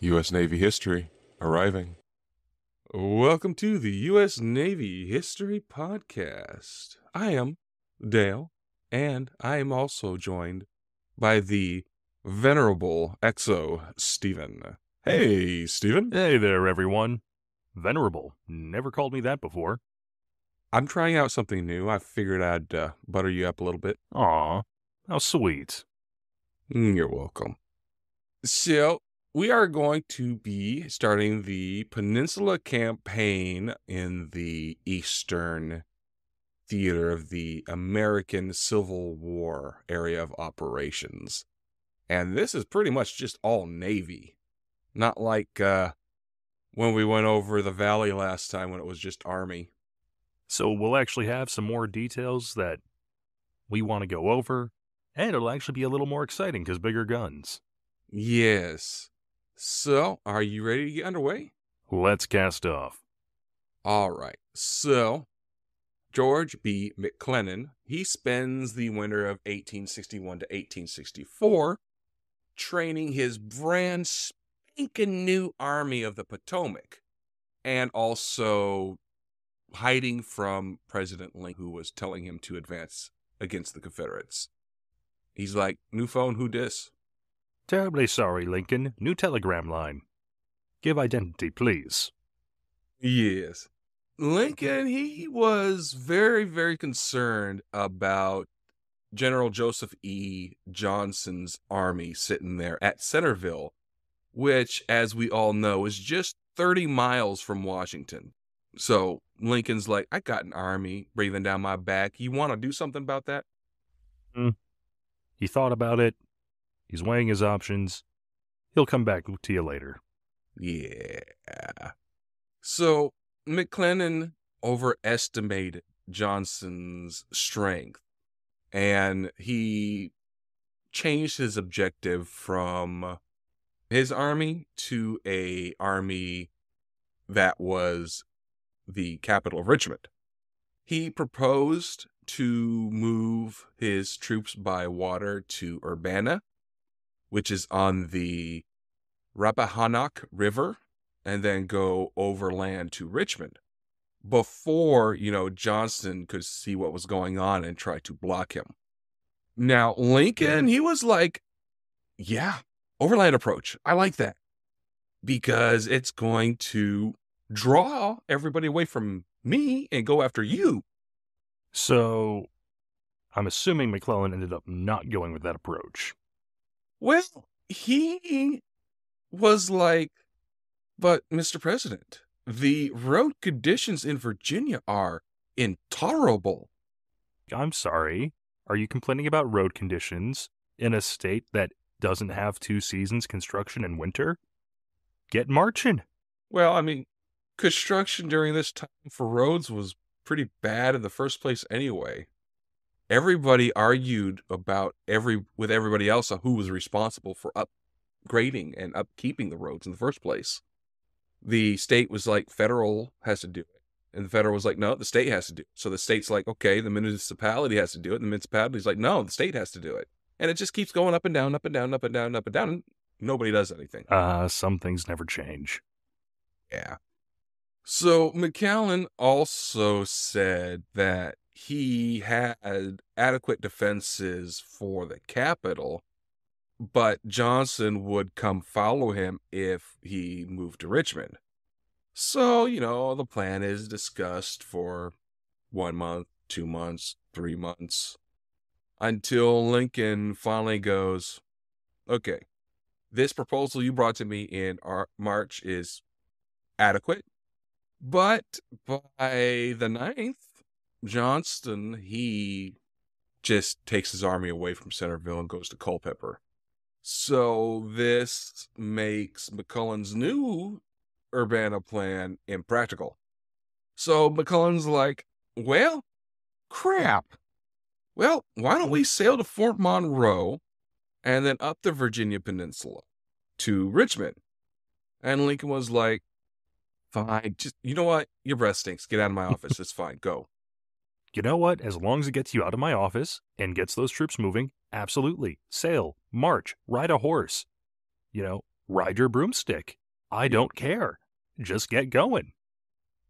U.S. Navy history arriving. Welcome to the U.S. Navy History Podcast. I am Dale, and I am also joined by the venerable Exo Stephen. Hey, Stephen. Hey there, everyone. Venerable. Never called me that before. I'm trying out something new. I figured I'd butter you up a little bit. Aw, how sweet. You're welcome. So, we are going to be starting the Peninsula Campaign in the Eastern Theater of the American Civil War area of operations. And this is pretty much just all Navy. Not like when we went over the Valley last time when it was just Army. So we'll actually have some more details that we want to go over, and it'll actually be a little more exciting because bigger guns. Yes. So, are you ready to get underway? Let's cast off. All right. So, George B. McClellan, he spends the winter of 1861 to 1864 training his brand spanking new Army of the Potomac and also hiding from President Lincoln, who was telling him to advance against the Confederates. He's like, new phone, who dis? Terribly sorry, Lincoln. New telegram line. Give identity, please. Yes. Lincoln, he was very, very concerned about General Joseph E. Johnston's army sitting there at Centerville, which, as we all know, is just 30 miles from Washington. So Lincoln's like, I got an army breathing down my back. You want to do something about that? He thought about it. He's weighing his options. He'll come back to you later. Yeah. So McClellan overestimated Johnston's strength, and he changed his objective from his army to a army that was the capital of Richmond. He proposed to move his troops by water to Urbana, which is on the Rappahannock River, and then go overland to Richmond before, Johnston could see what was going on and try to block him. Now, Lincoln, he was like, yeah, overland approach. I like that because it's going to draw everybody away from me and go after you. So, I'm assuming McClellan ended up not going with that approach. Well, he was like, but Mr. President, the road conditions in Virginia are intolerable. I'm sorry. Are you complaining about road conditions in a state that doesn't have 2 seasons, construction and winter? Get marching. Well, I mean, construction during this time for roads was pretty bad in the first place anyway. Everybody argued with everybody else on who was responsible for upgrading and upkeeping the roads in the first place. The state was like, federal has to do it. And the federal was like, no, the state has to do it. So the state's like, okay, the municipality has to do it. And the municipality's like, no, the state has to do it. And it just keeps going up and down, up and down, up and down, up and down. And nobody does anything. Some things never change. Yeah. So McClellan also said that he had adequate defenses for the capital, but Johnston would come follow him if he moved to Richmond. So, the plan is discussed for 1 month, 2 months, 3 months, until Lincoln finally goes, okay, this proposal you brought to me in March is adequate, but by the 9th, Johnston, he just takes his army away from Centerville and goes to Culpeper. So this makes McClellan's new Urbana plan impractical. So McClellan's like, well, crap. Well, why don't we sail to Fort Monroe and then up the Virginia Peninsula to Richmond? And Lincoln was like, fine, just, you know what? Your breath stinks. Get out of my office. It's fine. Go. You know what? As long as it gets you out of my office and gets those troops moving, absolutely. Sail, march, ride a horse. Ride your broomstick. I don't care. Just get going.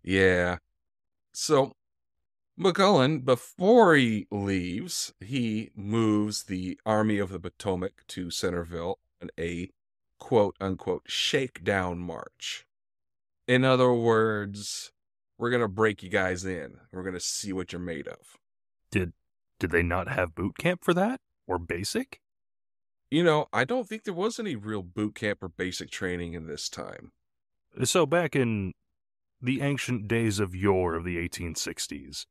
Yeah. So McClellan, before he leaves, he moves the Army of the Potomac to Centerville on a quote unquote shakedown march. In other words, we're going to break you guys in. We're going to see what you're made of. Did they not have boot camp for that? Or basic? I don't think there was any real boot camp or basic training in this time. So back in the ancient days of yore of the 1860s,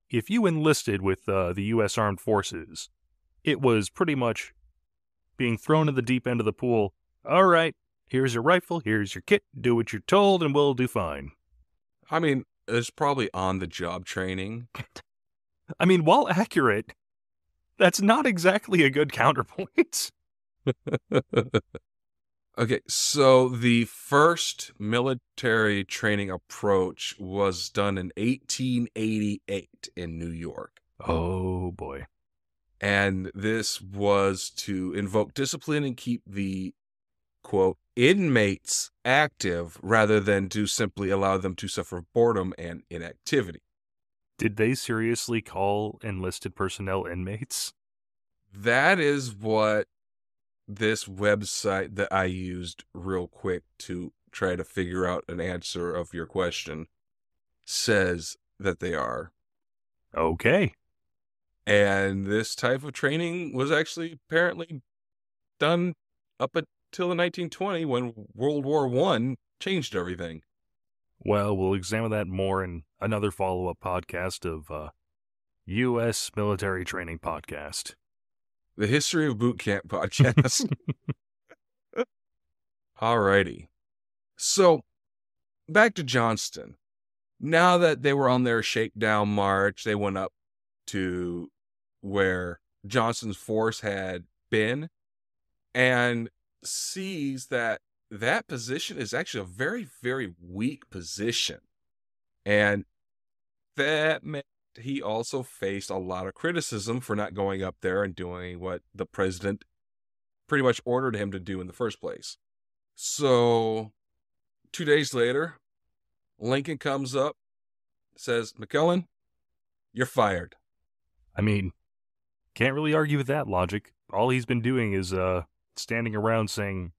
if you enlisted with the U.S. Armed Forces, it was pretty much being thrown in the deep end of the pool. All right, here's your rifle, here's your kit, do what you're told, and we'll do fine. I mean, there's probably on-the-job training. I mean, while accurate, that's not exactly a good counterpoint. Okay, so the first military training approach was done in 1888 in New York. Oh, boy. And this was to invoke discipline and keep the, quote, inmates active rather than to simply allow them to suffer boredom and inactivity. Did they seriously call enlisted personnel inmates? That is what this website that I used real quick to try to figure out an answer of your question says that they are. Okay. And this type of training was actually apparently done up until the 1920 when World War I changed everything. Well, we'll examine that more in another follow-up podcast of U.S. Military Training Podcast. The History of Boot Camp podcast. Alrighty. So, back to Johnston. Now that they were on their shakedown march, they went up to where Johnston's force had been and sees that that position is actually a very, very weak position. And that meant he also faced a lot of criticism for not going up there and doing what the president pretty much ordered him to do in the first place. So 2 days later, Lincoln comes up, says, McClellan, you're fired. I mean, can't really argue with that logic. All he's been doing is standing around saying,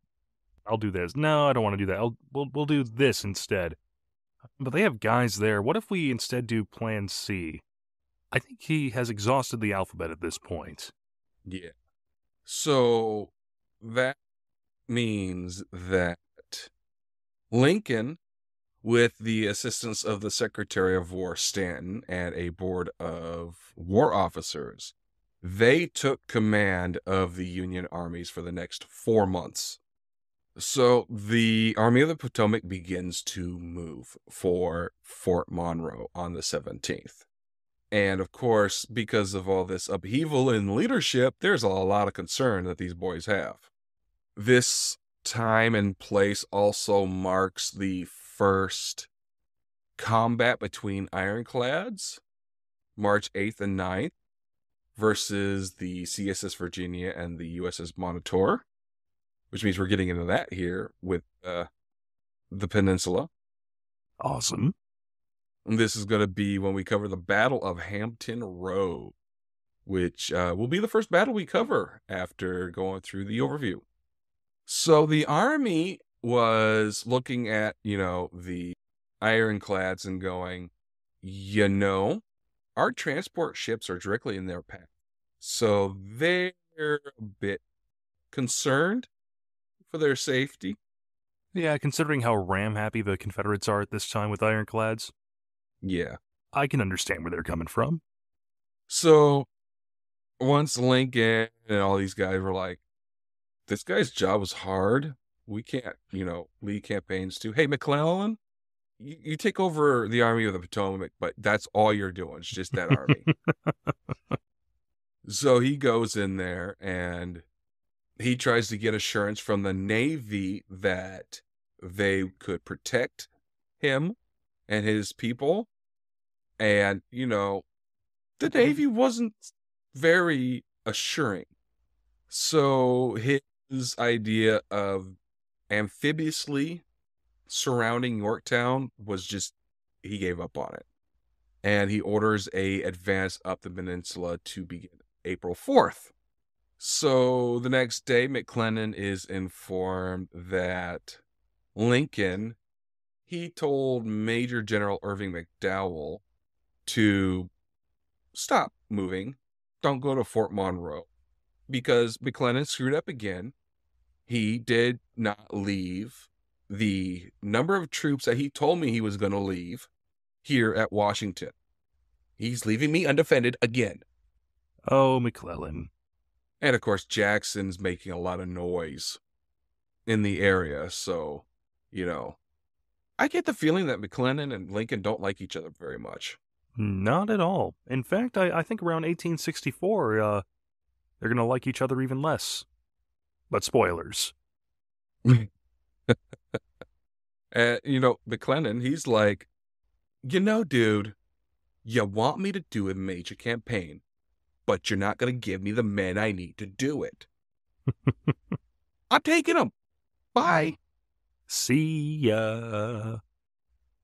I'll do this. No, I don't want to do that. We'll do this instead. But they have guys there. What if we instead do Plan C? I think he has exhausted the alphabet at this point. Yeah. So that means that Lincoln, with the assistance of the Secretary of War Stanton and a board of war officers, they took command of the Union armies for the next 4 months. So the Army of the Potomac begins to move for Fort Monroe on the 17th. And of course, because of all this upheaval in leadership, there's a lot of concern that these boys have. This time and place also marks the first combat between ironclads, March 8th and 9th, versus the CSS Virginia and the USS Monitor, which means we're getting into that here with the peninsula. Awesome. And this is going to be when we cover the Battle of Hampton Road, which will be the first battle we cover after going through the overview. So the Army was looking at, the ironclads and going, our transport ships are directly in their path. So they're a bit concerned for their safety. Yeah, considering how ram-happy the Confederates are at this time with ironclads. Yeah. I can understand where they're coming from. So once Lincoln and all these guys were like, this guy's job was hard. We can't, lead campaigns to, hey, McClellan, you take over the Army of the Potomac, but that's all you're doing. It's just that army. So he goes in there and he tries to get assurance from the Navy that they could protect him and his people. And, the Navy wasn't very assuring. So his idea of amphibously surrounding Yorktown was just, he gave up on it. And he orders a advance up the peninsula to begin April 4th. So the next day, McClellan is informed that Lincoln, he told Major General Irving McDowell to stop moving, don't go to Fort Monroe, because McClellan screwed up again. He did not leave the number of troops that he told me he was going to leave here at Washington. He's leaving me undefended again. Oh, McClellan. And of course, Jackson's making a lot of noise in the area. So, I get the feeling that McClellan and Lincoln don't like each other very much. Not at all. In fact, I think around 1864, they're going to like each other even less. But spoilers. McClellan, he's like, dude, you want me to do a major campaign, but you're not going to give me the men I need to do it. I'm taking them. Bye. See ya.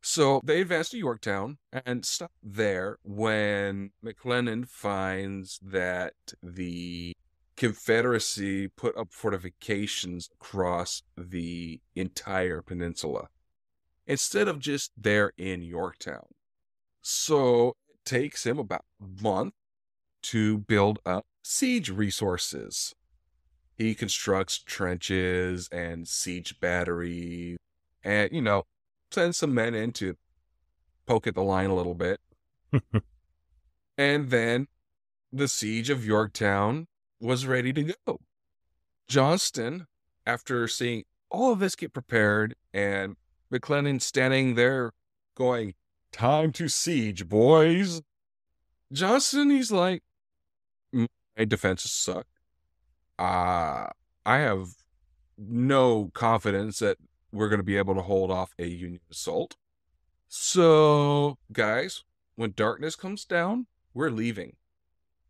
So they advance to Yorktown and stop there when McClellan finds that the Confederacy put up fortifications across the entire peninsula instead of just there in Yorktown. So it takes him about a month to build up siege resources. He constructs trenches and siege batteries and, sends some men in to poke at the line a little bit. And then the siege of Yorktown was ready to go. Johnston, after seeing all of this get prepared and McClellan standing there going, "Time to siege, boys." Johnston, he's like, "My defenses suck. I have no confidence that we're going to be able to hold off a Union assault. So, guys, when darkness comes down, we're leaving."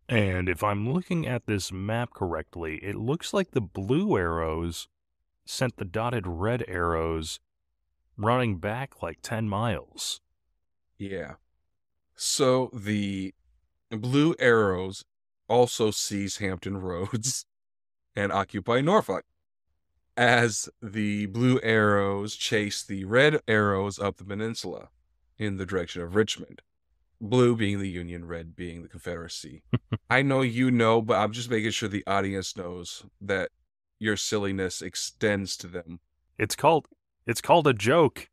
And if I'm looking at this map correctly, it looks like the blue arrows sent the dotted red arrows running back like 10 miles. Yeah. So the blue arrows also seize Hampton Roads and occupy Norfolk, as the blue arrows chase the red arrows up the peninsula in the direction of Richmond. Blue being the Union, red being the Confederacy. I know you know, but I'm just making sure the audience knows that your silliness extends to them. It's called a joke.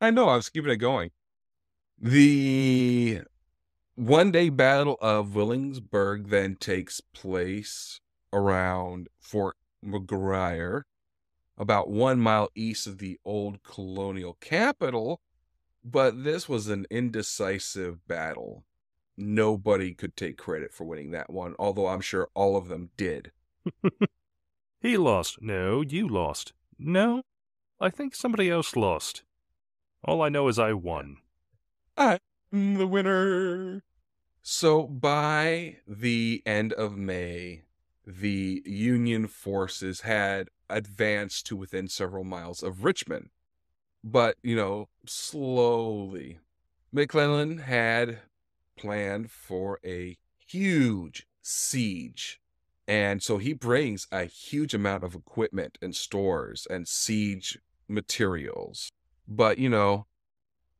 I know, I was keeping it going. The one-day battle of Williamsburg then takes place around Fort McGuire, about 1 mile east of the old colonial capital, but this was an indecisive battle. Nobody could take credit for winning that one, although I'm sure all of them did. He lost. No, you lost. No, I think somebody else lost. All I know is I won. I'm the winner. So by the end of May, the Union forces had advanced to within several miles of Richmond. But, slowly. McClellan had planned for a huge siege. And so he brings a huge amount of equipment and stores and siege materials. But,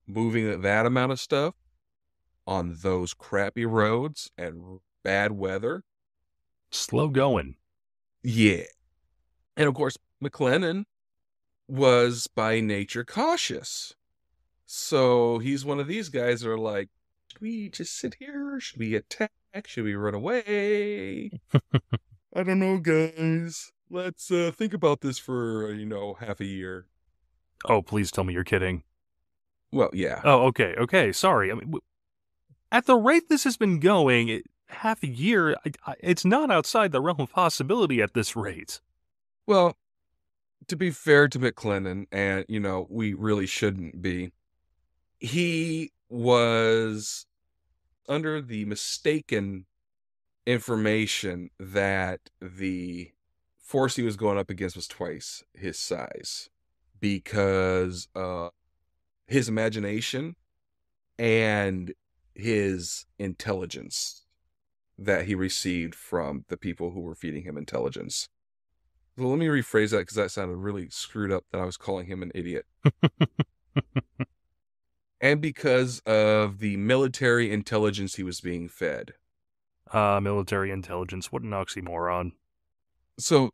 moving that amount of stuff on those crappy roads and bad weather. Slow going. Yeah. And of course, McClellan was by nature cautious. So he's one of these guys that are like, should we just sit here? Should we attack? Should we run away? I don't know, guys. Let's think about this for, half a year. Oh, please tell me you're kidding. Well, yeah. Oh, okay, sorry. I mean, at the rate this has been going, half a year, it's not outside the realm of possibility at this rate. Well, to be fair to McClellan, and, we really shouldn't be, he was under the mistaken information that the force he was going up against was twice his size because his imagination and his intelligence that he received from the people who were feeding him intelligence. So let me rephrase that because that sounded really screwed up that I was calling him an idiot. And because of the military intelligence he was being fed. Military intelligence. What an oxymoron. So,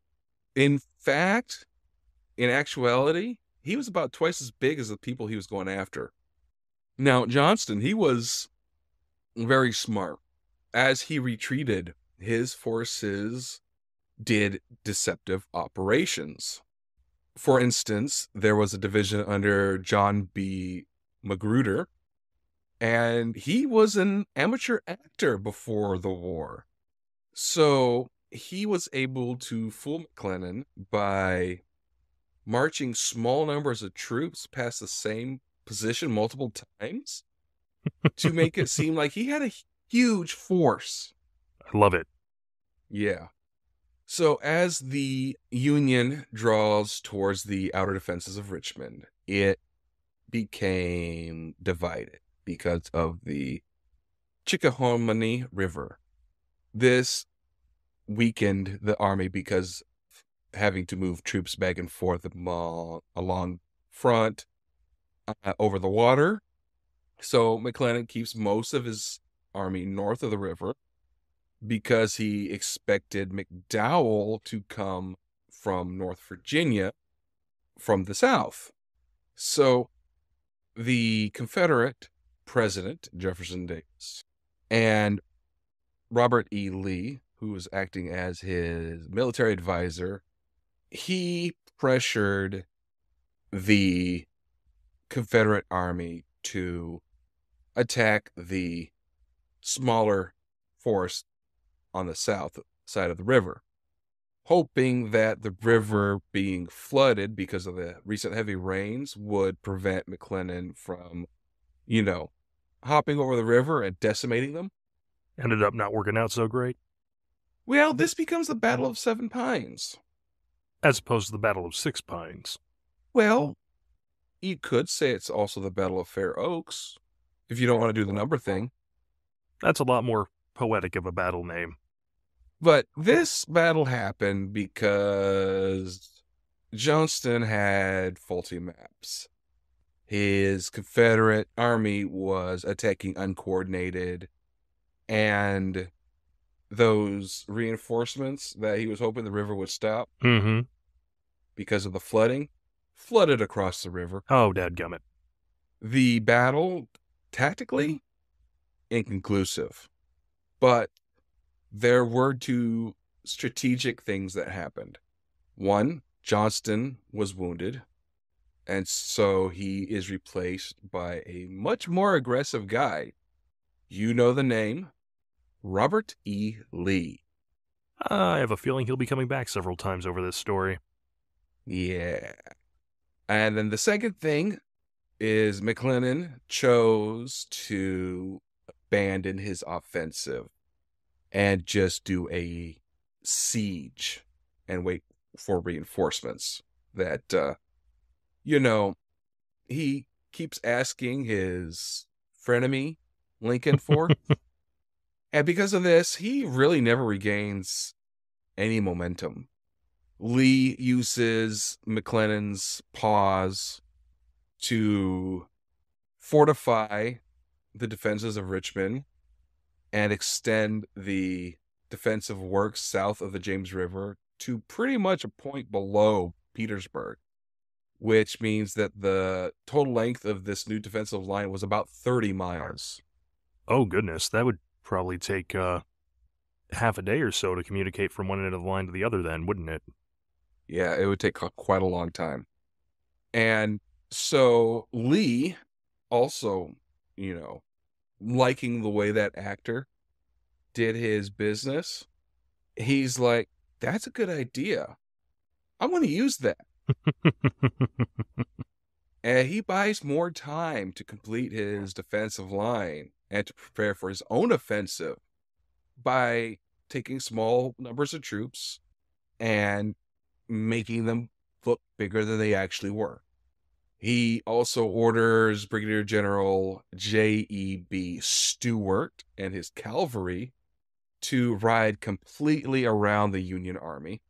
in fact, in actuality, he was about twice as big as the people he was going after. Now, Johnston, he was very smart. As he retreated, his forces did deceptive operations. For instance, there was a division under John B. Magruder, and he was an amateur actor before the war. So he was able to fool McClellan by marching small numbers of troops past the same position multiple times to make it seem like he had a huge force. I love it. Yeah. So as the Union draws towards the outer defenses of Richmond, it became divided because of the Chickahominy River. This weakened the army because having to move troops back and forth along front over the water. So McClellan keeps most of his army north of the river because he expected McDowell to come from North Virginia from the south. So the Confederate President, Jefferson Davis, and Robert E. Lee, who was acting as his military advisor, he pressured the Confederate Army to attack the smaller force on the south side of the river, hoping that the river being flooded because of the recent heavy rains would prevent McClellan from, hopping over the river and decimating them. Ended up not working out so great. Well, this becomes the Battle of Seven Pines. As opposed to the Battle of Six Pines. Well, you could say it's also the Battle of Fair Oaks, if you don't want to do the number thing. That's a lot more poetic of a battle name. But this battle happened because Johnston had faulty maps. His Confederate army was attacking uncoordinated, and those reinforcements that he was hoping the river would stop because of the flooding flooded across the river. Oh, dadgummit. The battle, tactically, inconclusive. But there were two strategic things that happened. One, Johnston was wounded, and so he is replaced by a much more aggressive guy. You know the name, Robert E. Lee. I have a feeling he'll be coming back several times over this story. Yeah. And then the second thing is McClellan chose to abandon his offensive and just do a siege and wait for reinforcements that, he keeps asking his frenemy Lincoln for. And because of this, he really never regains any momentum. Lee uses McClellan's pause to fortify the defenses of Richmond and extend the defensive works south of the James River to pretty much a point below Petersburg, which means that the total length of this new defensive line was about 30 miles. Oh, goodness. That would probably take half a day or so to communicate from one end of the line to the other then, wouldn't it? Yeah, it would take quite a long time. And so Lee also, liking the way that actor did his business, he's like, that's a good idea. I'm going to use that. And he buys more time to complete his defensive line and to prepare for his own offensive by taking small numbers of troops and making them look bigger than they actually were. He also orders Brigadier General J.E.B. Stewart and his cavalry to ride completely around the Union Army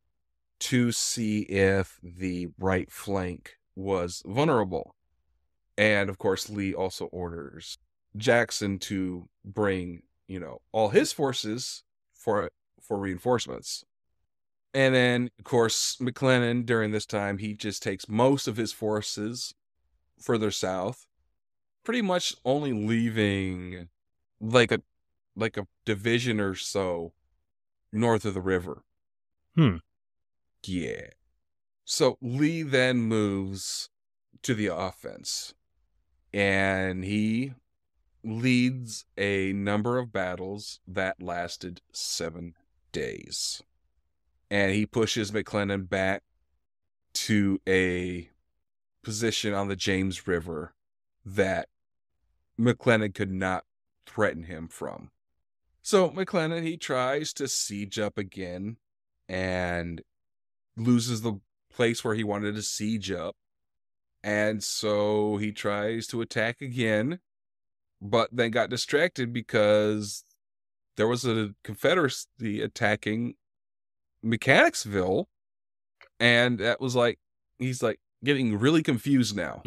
to see if the right flank was vulnerable. And of course, Lee also orders Jackson to bring, all his forces for reinforcements. And then, of course, McClellan during this time, he just takes most of his forces further south, pretty much only leaving like a division or so north of the river. Hmm. Yeah. So Lee then moves to the offense, and he leads a number of battles that lasted 7 days. And he pushes McClellan back to a position on the James River that McClellan could not threaten him from. So McClellan, he tries to siege up again and loses the place where he wanted to siege up. And so he tries to attack again, but then got distracted because there was a Confederacy attacking Mechanicsville. And that was like, he's like getting really confused now.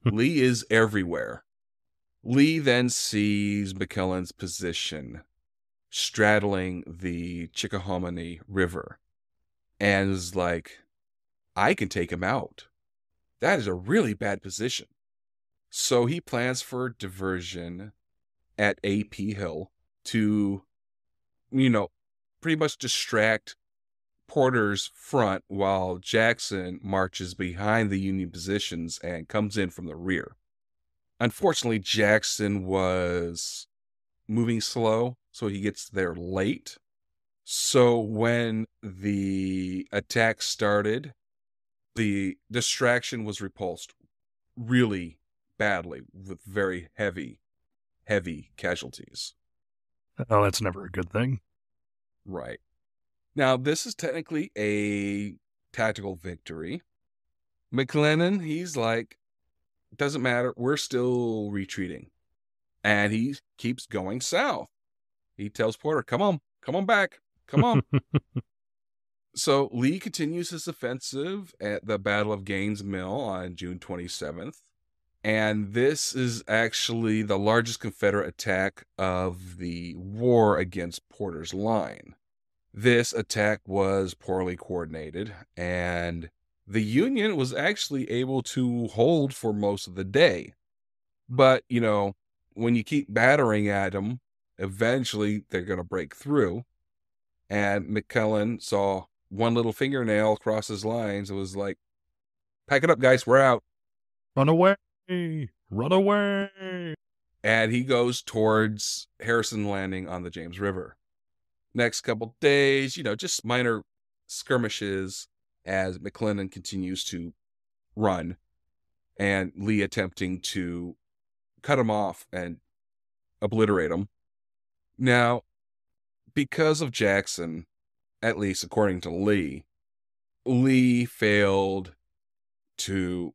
Lee is everywhere. Lee then sees McClellan's position straddling the Chickahominy River and is like, I can take him out. That is a really bad position. So he plans for diversion at AP Hill to, pretty much distract Porter's front while Jackson marches behind the Union positions and comes in from the rear. Unfortunately, Jackson was moving slow, so he gets there late. So when the attack started, the distraction was repulsed really badly with very heavy casualties. Oh, that's never a good thing. Right. Now, this is technically a tactical victory. McClellan, he's like, doesn't matter, we're still retreating. And he keeps going south. He tells Porter, come on back, come on. So Lee continues his offensive at the Battle of Gaines Mill on June 27th. And this is actually the largest Confederate attack of the war against Porter's line. This attack was poorly coordinated, and the Union was actually able to hold for most of the day. But, when you keep battering at them, eventually they're going to break through. And McClellan saw one little fingernail cross his lines. It was like, pack it up, guys, we're out. Run away! Run away! And he goes towards Harrison Landing on the James River. Next couple days, just minor skirmishes as McClellan continues to run and Lee attempting to cut him off and obliterate him. Now, because of Jackson, at least according to Lee, Lee failed to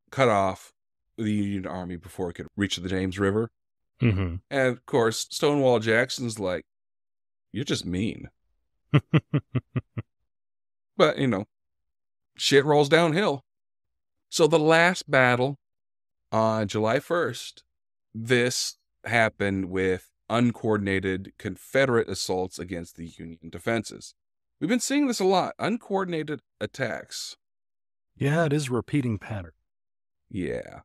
cut off the Union Army before it could reach the James River. Mm-hmm. And of course, Stonewall Jackson's like, you're just mean. But, shit rolls downhill. So the last battle on July 1st, this happened with uncoordinated Confederate assaults against the Union defenses. We've been seeing this a lot, uncoordinated attacks. Yeah, it is a repeating pattern. Yeah.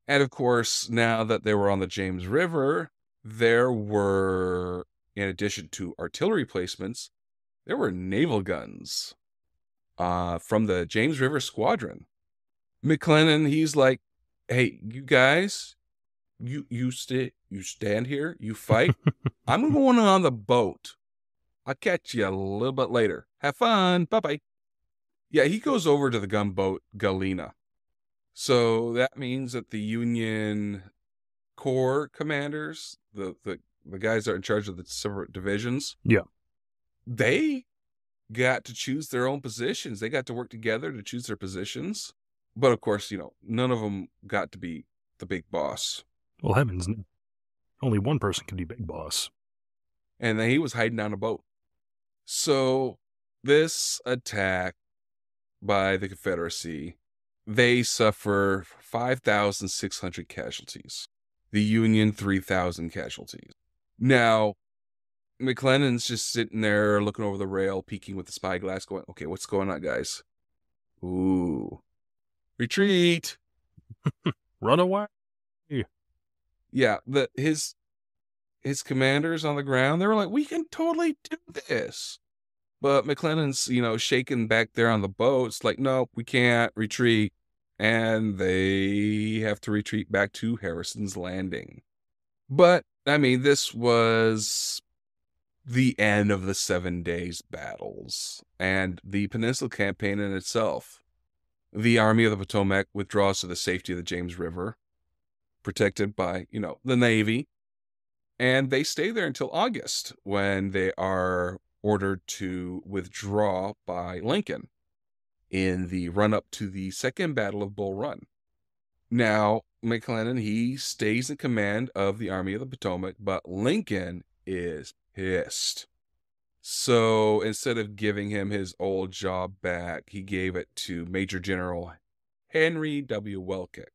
And of course, now that they were on the James River, there were, in addition to artillery placements, there were naval guns from the James River Squadron. McClellan, he's like, hey, you guys, you stand here, you fight. I'm going on the boat. I'll catch you a little bit later. Have fun. Bye-bye. Yeah, he goes over to the gunboat Galena. So that means that the Union Corps commanders, the guys that are in charge of the separate divisions, Yeah. they got to choose their own positions. They got to work together to choose their positions. But of course, none of them got to be the big boss. Well, heavens, no. Only one person can be big boss. And he was hiding on a boat. So this attack by the Confederacy, they suffer 5,600 casualties. The Union, 3,000 casualties. Now, McClellan's just sitting there looking over the rail, peeking with the spyglass, going, okay, what's going on, guys? Ooh. Retreat. Run away. Yeah, his commanders on the ground, they were like, we can totally do this. But McClellan's, shaking back there on the boat. It's like, no, we can't retreat. And they have to retreat back to Harrison's Landing. But, I mean, this was the end of the 7 days battles and the Peninsula Campaign in itself. The Army of the Potomac withdraws to the safety of the James River, protected by, the Navy. And they stay there until August, when they are ordered to withdraw by Lincoln in the run-up to the Second Battle of Bull Run. Now, McClellan, he stays in command of the Army of the Potomac, but Lincoln is pissed. So instead of giving him his old job back, he gave it to Major General Henry W. Welcott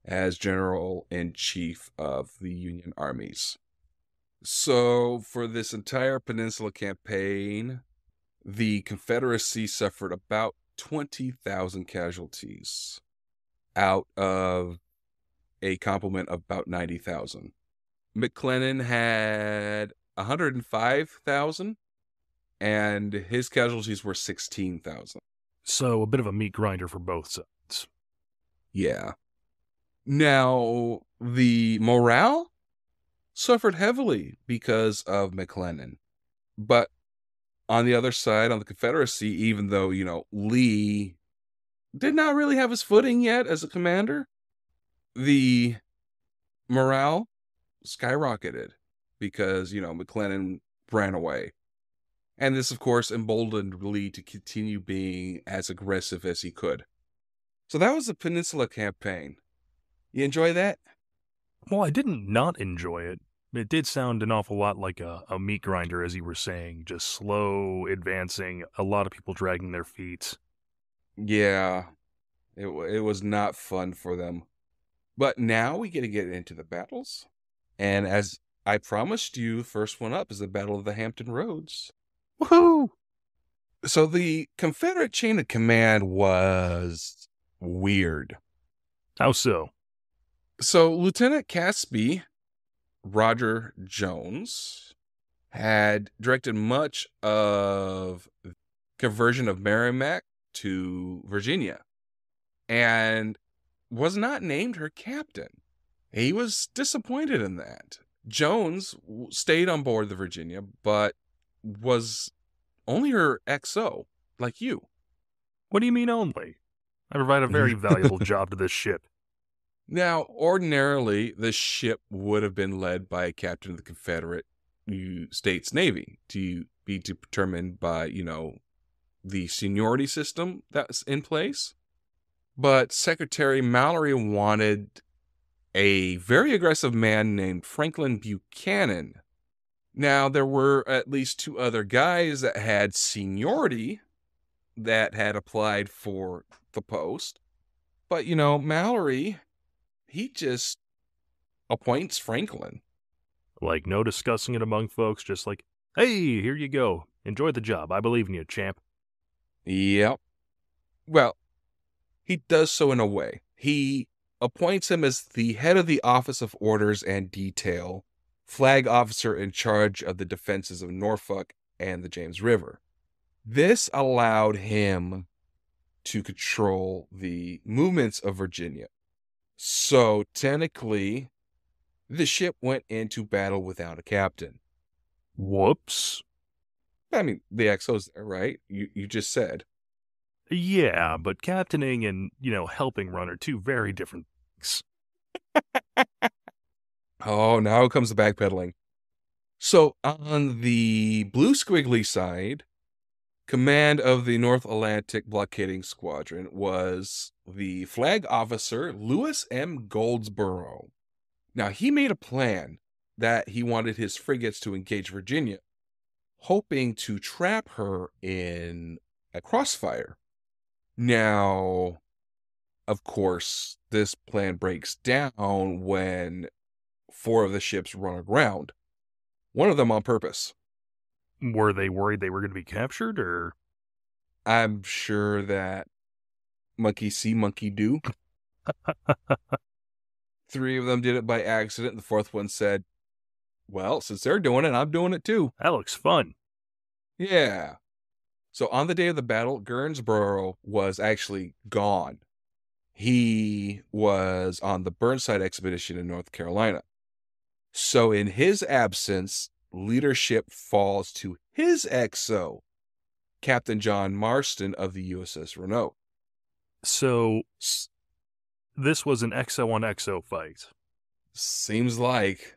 as General-in-Chief of the Union armies. So for this entire Peninsula Campaign, the Confederacy suffered about 20,000 casualties out of a complement of about 90,000. McClellan had 105,000, and his casualties were 16,000. So a bit of a meat grinder for both sides. Yeah. Now, the morale suffered heavily because of McClellan. But on the other side, on the Confederacy, even though, Lee did not really have his footing yet as a commander, the morale skyrocketed because, McClellan ran away. And this, of course, emboldened Lee to continue being as aggressive as he could. So that was the Peninsula Campaign. You enjoy that? Well, I didn't not enjoy it. It did sound an awful lot like a meat grinder, as you were saying, just slow, advancing, a lot of people dragging their feet. Yeah, it was not fun for them. But now we get to get into the battles. And as I promised you, first one up is the Battle of the Hampton Roads. Woohoo! So the Confederate chain of command was weird. How so? So Lieutenant Casby, Roger Jones, had directed much of the conversion of Merrimack to Virginia and was not named her captain. He was disappointed in that. Jones stayed on board the Virginia, but was only her XO, like you. What do you mean only? I provide a very valuable job to this ship. Now, ordinarily, the ship would have been led by a captain of the Confederate States Navy to be determined by, the seniority system that's in place. But Secretary Mallory wanted a very aggressive man named Franklin Buchanan. Now, there were at least two other guys that had seniority that had applied for the post. But, Mallory, he just appoints Franklin. Like, no discussing it among folks, just like, hey, here you go. Enjoy the job. I believe in you, champ. Yep. Well, he does so in a way. He appoints him as the head of the Office of Orders and Detail, flag officer in charge of the defenses of Norfolk and the James River. This allowed him to control the movements of Virginia. So technically, the ship went into battle without a captain. Whoops. I mean, the XO's there, right? You just said. Yeah, but captaining and, helping run are two very different things. Oh, now comes the backpedaling. So on the blue squiggly side, Command of the North Atlantic Blockading Squadron was the flag officer Lewis M. Goldsborough. Now, he made a plan that he wanted his frigates to engage Virginia, hoping to trap her in a crossfire. Now, of course, this plan breaks down when 4 of the ships run aground, one of them on purpose. Were they worried they were going to be captured, or? I'm sure that monkey see, monkey do. 3 of them did it by accident. The 4th one said, well, since they're doing it, I'm doing it too. That looks fun. Yeah. So on the day of the battle, Gurnsborough was actually gone. He was on the Burnside expedition in North Carolina. So in his absence, leadership falls to his XO, Captain John Marston of the USS Roanoke. So, this was an XO on XO fight. Seems like.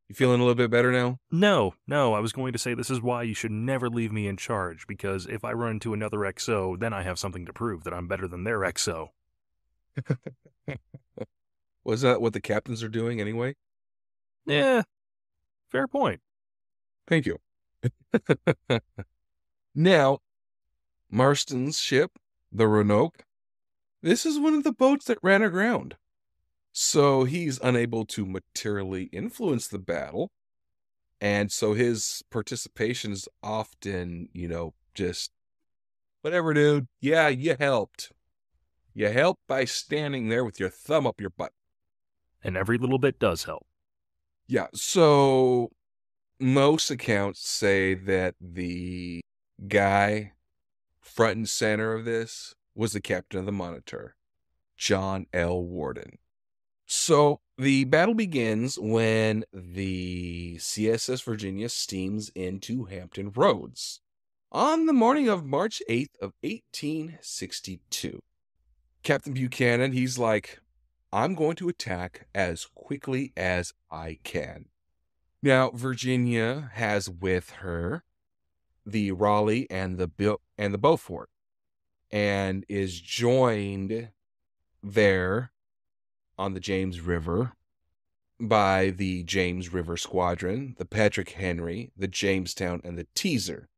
You feeling a little bit better now? No, I was going to say this is why you should never leave me in charge, because if I run into another XO, then I have something to prove that I'm better than their XO. Was that what the captains are doing anyway? Yeah, fair point. Thank you. Now, Marston's ship, the Roanoke, this is one of the boats that ran aground. So he's unable to materially influence the battle. And so his participation is often, just whatever, dude. Yeah, you helped. You helped by standing there with your thumb up your butt. And every little bit does help. Yeah, so most accounts say that the guy front and center of this was the captain of the Monitor, John L. Warden. So the battle begins when the CSS Virginia steams into Hampton Roads on the morning of March 8th of 1862. Captain Buchanan, he's like, I'm going to attack as quickly as I can. Now, Virginia has with her the Raleigh and the Beaufort, and is joined there on the James River by the James River Squadron, the Patrick Henry, the Jamestown, and the Teaser.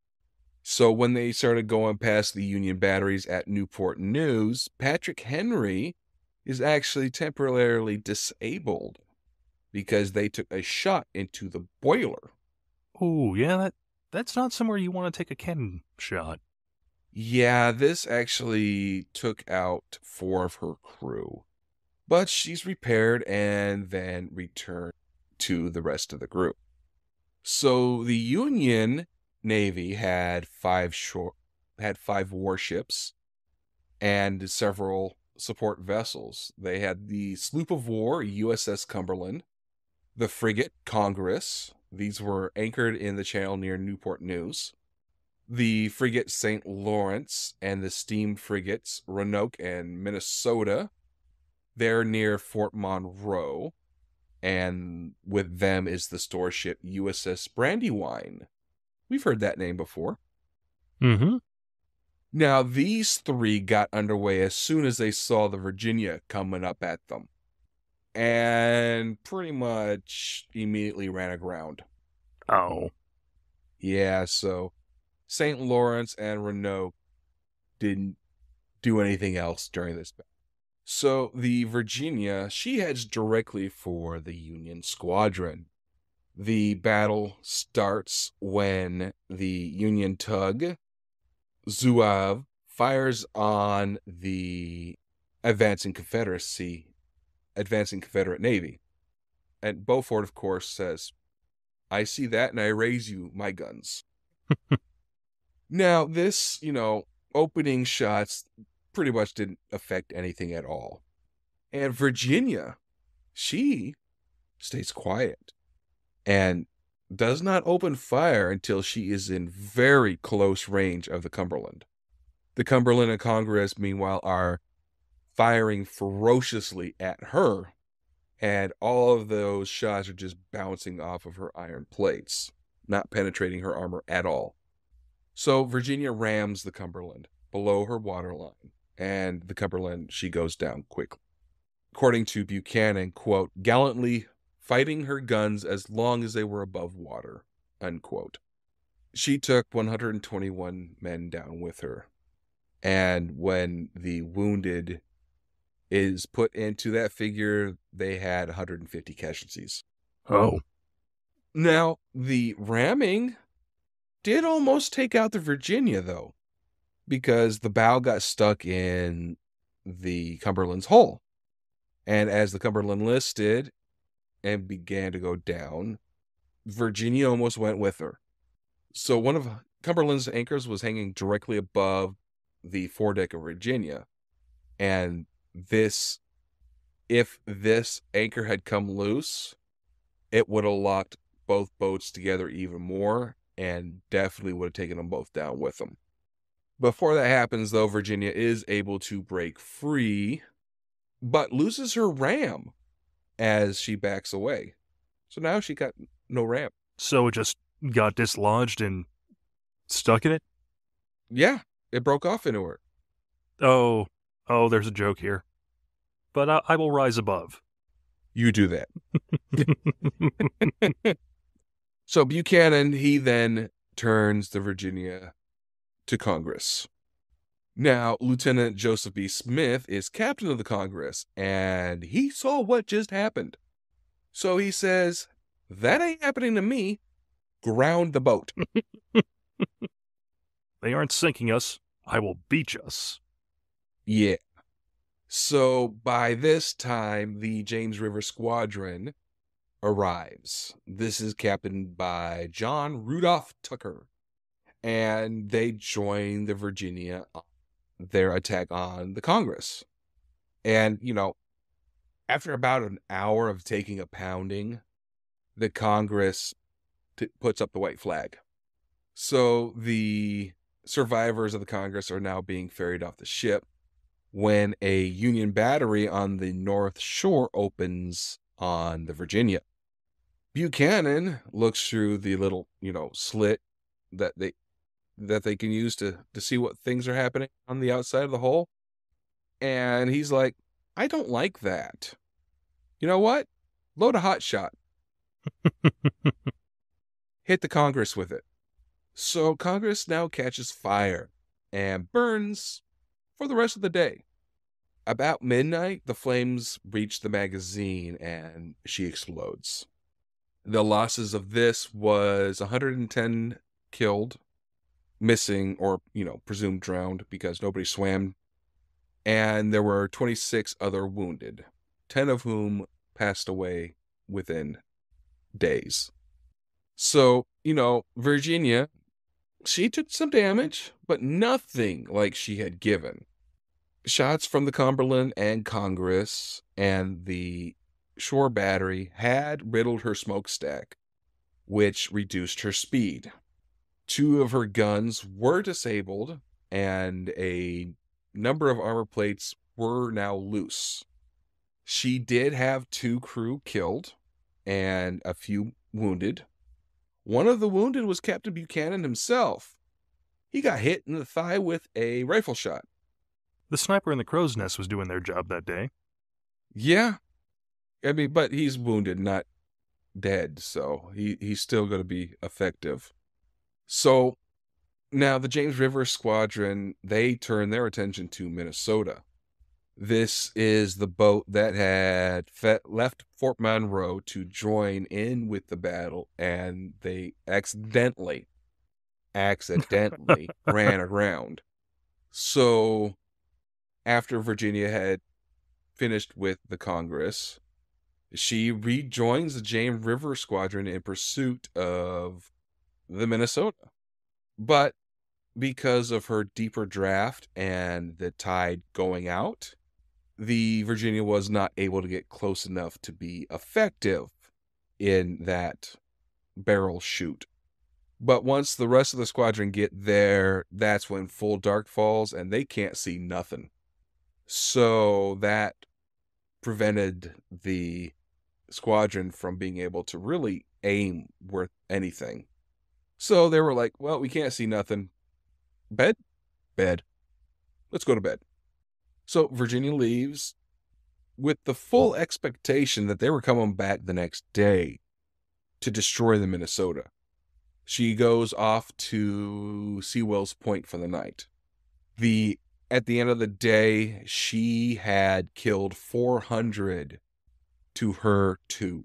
So when they started going past the Union batteries at Newport News, Patrick Henry is actually temporarily disabled because they took a shot into the boiler. Oh, yeah, that's not somewhere you want to take a cannon shot. Yeah, this actually took out 4 of her crew. But she's repaired and then returned to the rest of the group. So the Union Navy had 5 warships and several support vessels. They had the sloop of war USS Cumberland, the frigate Congress. These were anchored in the channel near Newport News. The frigate St. Lawrence and the steam frigates Roanoke and Minnesota. They're near Fort Monroe, and with them is the store ship USS Brandywine. We've heard that name before. Mm-hmm. Now, these 3 got underway as soon as they saw the Virginia coming up at them, and pretty much immediately ran aground. Oh. Yeah, so St. Lawrence and Roanoke didn't do anything else during this battle. So the Virginia, she heads directly for the Union squadron. The battle starts when the Union tug, Zouave, fires on the advancing Confederate Navy. And Beaufort, of course, says, I see that and I raise you my guns. Now, this, opening shots pretty much didn't affect anything at all. And Virginia, she stays quiet and does not open fire until she is in very close range of the Cumberland. The Cumberland and Congress, meanwhile, are firing ferociously at her, and all of those shots are just bouncing off of her iron plates, not penetrating her armor at all. So Virginia rams the Cumberland below her waterline, and the Cumberland, she goes down quickly. According to Buchanan, quote, gallantly fighting her guns as long as they were above water, unquote. She took 121 men down with her. And when the wounded is put into that figure, they had 150 casualties. Oh. Now, the ramming did almost take out the Virginia, though, because the bow got stuck in the Cumberland's hull. And as the Cumberland listed and began to go down, Virginia almost went with her. So one of Cumberland's anchors was hanging directly above the foredeck of Virginia. And if this anchor had come loose, it would have locked both boats together even more and definitely would have taken them both down with them. Before that happens, though, Virginia is able to break free, but loses her ram as she backs away. So now she got no ram. So it just got dislodged and stuck in it? Yeah, it broke off into her. Oh, there's a joke here. But I will rise above. You do that. So Buchanan, he then turns the Virginia to Congress. Now, Lieutenant Joseph B. Smith is captain of the Congress, and he saw what just happened. So he says, that ain't happening to me. Ground the boat. They aren't sinking us. I will beach us. Yeah. So by this time, the James River Squadron arrives. This is captained by John Rudolph Tucker. And they join the Virginia on their attack on the Congress. And, after about an hour of taking a pounding, the Congress puts up the white flag. So the survivors of the Congress are now being ferried off the ship when a Union battery on the North Shore opens on the Virginia. Buchanan looks through the little, slit that they can use to see what things are happening on the outside of the hull. And he's like, I don't like that. You know what? Load a hot shot. Hit the Congress with it. So Congress now catches fire and burns for the rest of the day. About midnight, the flames reach the magazine and she explodes. The losses of this was 110 killed, missing, or, presumed drowned because nobody swam. And there were 26 other wounded, 10 of whom passed away within days. So, Virginia, she took some damage, but nothing like she had given. Shots from the Cumberland and Congress and the shore battery had riddled her smokestack, which reduced her speed. 2 of her guns were disabled, and a number of armor plates were now loose. She did have 2 crew killed and a few wounded. One of the wounded was Captain Buchanan himself. He got hit in the thigh with a rifle shot. The sniper in the crow's nest was doing their job that day. Yeah. But he's wounded, not dead, so he's still going to be effective. So now the James River Squadron, they turn their attention to Minnesota. This is the boat that had left Fort Monroe to join in with the battle, and they accidentally ran aground. So after Virginia had finished with the Congress, she rejoins the James River Squadron in pursuit of the Minnesota. But because of her deeper draft and the tide going out, the Virginia was not able to get close enough to be effective in that barrel shoot. But once the rest of the squadron get there, that's when full dark falls and they can't see nothing. So that prevented the squadron from being able to really aim worth anything. So they were like, well, we can't see nothing. Bed? Bed. Let's go to bed. So Virginia leaves with the full expectation that they were coming back the next day to destroy the Minnesota. She goes off to Sewell's Point for the night. At the end of the day, she had killed 400 to her 2.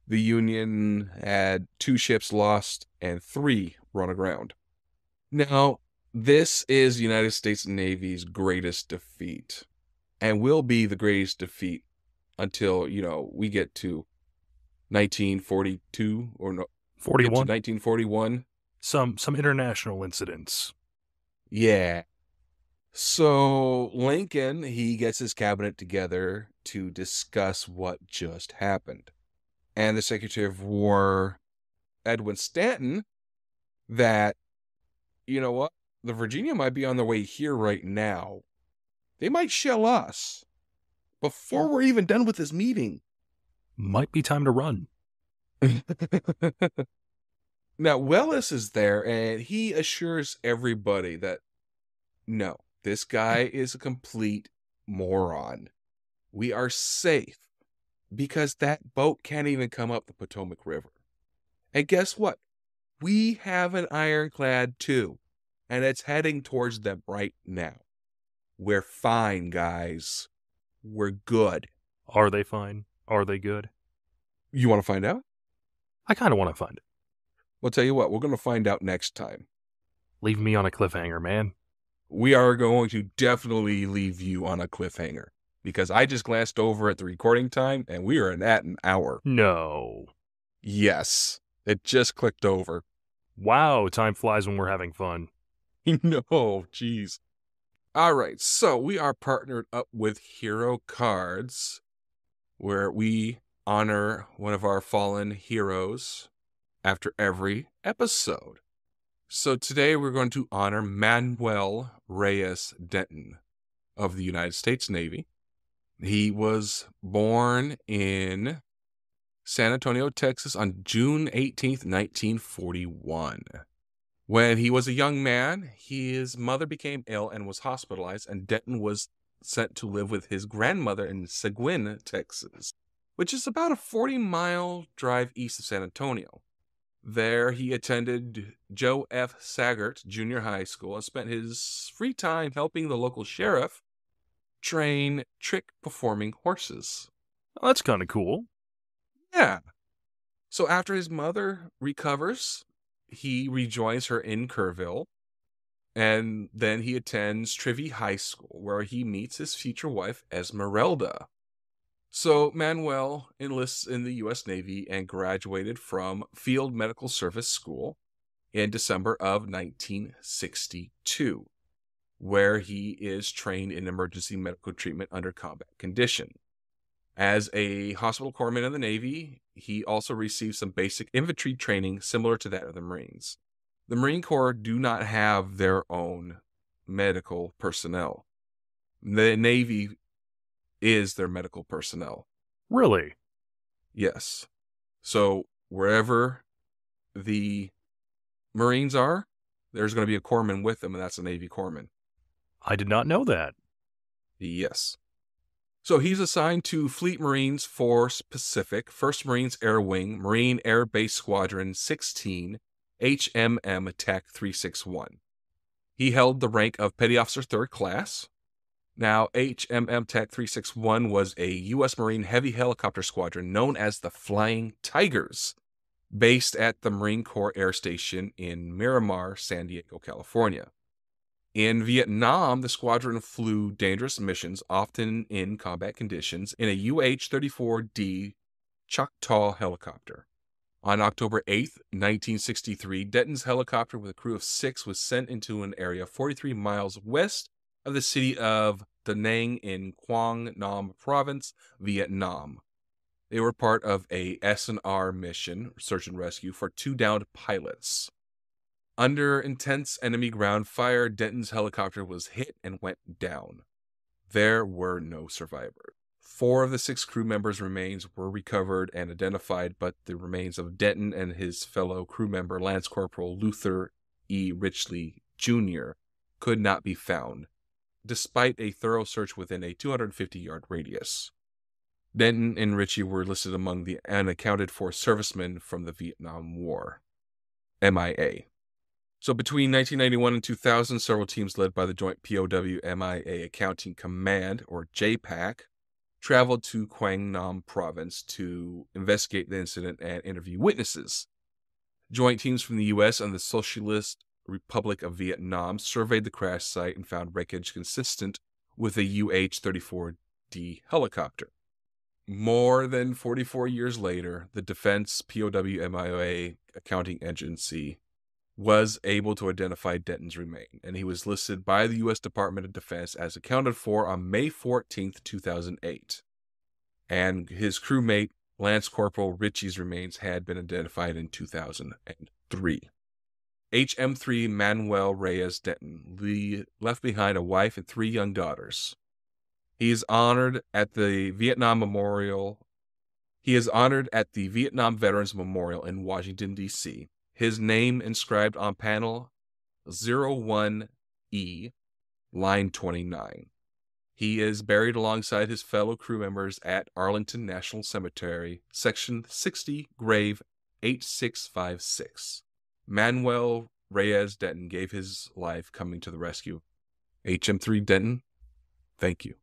The Union had 2 ships lost and 3 run aground. Now, this is the United States Navy's greatest defeat, and will be the greatest defeat until, we get to 1942 or no, get to 41. 1941. Some international incidents. Yeah. So Lincoln, he gets his cabinet together to discuss what just happened. And the Secretary of War, Edwin Stanton, that, you know what? The Virginia might be on their way here right now. They might shell us before we're even done with this meeting. Might be time to run. Now, Wellis is there, and he assures everybody that, no, this guy is a complete moron. We are safe because that boat can't even come up the Potomac River. And guess what? We have an ironclad too, and it's heading towards them right now. We're fine, guys. We're good. Are they fine? Are they good? You want to find out? I kind of want to find it. Well, tell you what, we're going to find out next time. Leave me on a cliffhanger, man. We are going to definitely leave you on a cliffhanger because I just glanced over at the recording time and we are at an hour. No. Yes, it just clicked over. Wow, time flies when we're having fun. No, jeez. All right, so we are partnered up with Hero Cards, where we honor one of our fallen heroes after every episode. So today we're going to honor Manuel Reyes Denton of the United States Navy. He was born in San Antonio, Texas on June 18th, 1941. When he was a young man, his mother became ill and was hospitalized, and Denton was sent to live with his grandmother in Seguin, Texas, which is about a 40-mile drive east of San Antonio. There, he attended Joe F. Saggart Junior High School and spent his free time helping the local sheriff train trick-performing horses. Oh, that's kind of cool. Yeah. So after his mother recovers, he rejoins her in Kerrville, and then he attends Trivy High School, where he meets his future wife, Esmeralda. So Manuel enlists in the U.S. Navy and graduated from Field Medical Service School in December of 1962, where he is trained in emergency medical treatment under combat condition. As a hospital corpsman in the Navy, he also received some basic infantry training similar to that of the Marines. The Marine Corps do not have their own medical personnel. The Navy is their medical personnel. Really? Yes. So wherever the Marines are, there's going to be a corpsman with them, and that's a Navy corpsman. I did not know that. Yes. So he's assigned to Fleet Marines Force Pacific, 1st Marines Air Wing, Marine Air Base Squadron 16, HMM Attack 361. He held the rank of Petty Officer 3rd Class. Now, HMM Attack 361 was a U.S. Marine heavy helicopter squadron known as the Flying Tigers, based at the Marine Corps Air Station in Miramar, San Diego, California. In Vietnam, the squadron flew dangerous missions, often in combat conditions, in a UH-34D Choctaw helicopter. On October 8, 1963, Denton's helicopter with a crew of 6 was sent into an area 43 miles west of the city of Da Nang in Quang Nam Province, Vietnam. They were part of a S&R mission, search and rescue, for 2 downed pilots. Under intense enemy ground fire, Denton's helicopter was hit and went down. There were no survivors. 4 of the 6 crew members' remains were recovered and identified, but the remains of Denton and his fellow crew member, Lance Corporal Luther E. Richley Jr., could not be found, despite a thorough search within a 250-yard radius. Denton and Ritchie were listed among the unaccounted for servicemen from the Vietnam War, MIA. So between 1991 and 2000, several teams led by the Joint POW MIA Accounting Command, or JPAC, traveled to Quang Nam Province to investigate the incident and interview witnesses. Joint teams from the U.S. and the Socialist Republic of Vietnam surveyed the crash site and found wreckage consistent with a UH-34D helicopter. More than 44 years later, the Defense POW MIA Accounting Agency was able to identify Denton's remains, and he was listed by the U.S. Department of Defense as accounted for on May 14, 2008. And his crewmate, Lance Corporal Ritchie's remains had been identified in 2003. HM3 Manuel Reyes Denton left behind a wife and 3 young daughters. He is honored at the Vietnam Veterans Memorial in Washington, D.C. His name inscribed on panel 01E, line 29. He is buried alongside his fellow crew members at Arlington National Cemetery, Section 60, grave 8656. Manuel Reyes Denton gave his life coming to the rescue. HM3 Denton, thank you.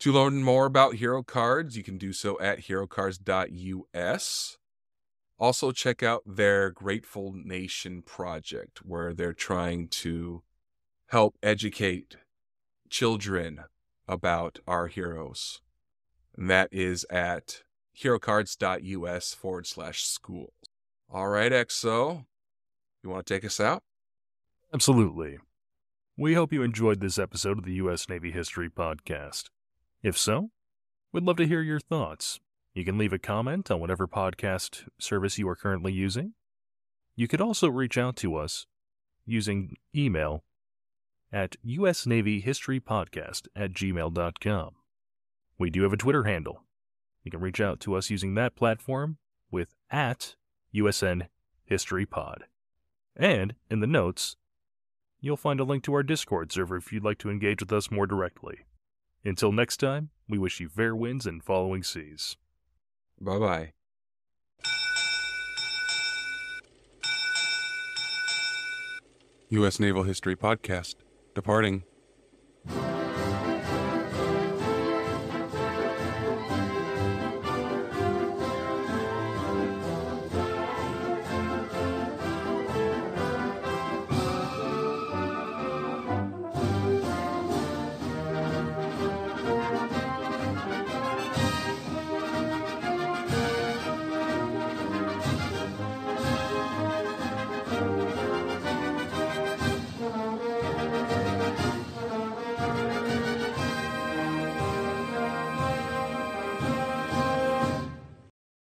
To learn more about Hero Cards, you can do so at herocards.us. Also, check out their Grateful Nation project, where they're trying to help educate children about our heroes. And that is at herocards.us/schools. All right, XO, you want to take us out? Absolutely. We hope you enjoyed this episode of the U.S. Navy History Podcast. If so, we'd love to hear your thoughts. You can leave a comment on whatever podcast service you are currently using. You could also reach out to us using email at usnavyhistorypodcast@gmail.com. We do have a Twitter handle. You can reach out to us using that platform with @USNHistoryPod. And in the notes, you'll find a link to our Discord server if you'd like to engage with us more directly. Until next time, we wish you fair winds and following seas. Bye-bye. U.S. Naval History Podcast, departing.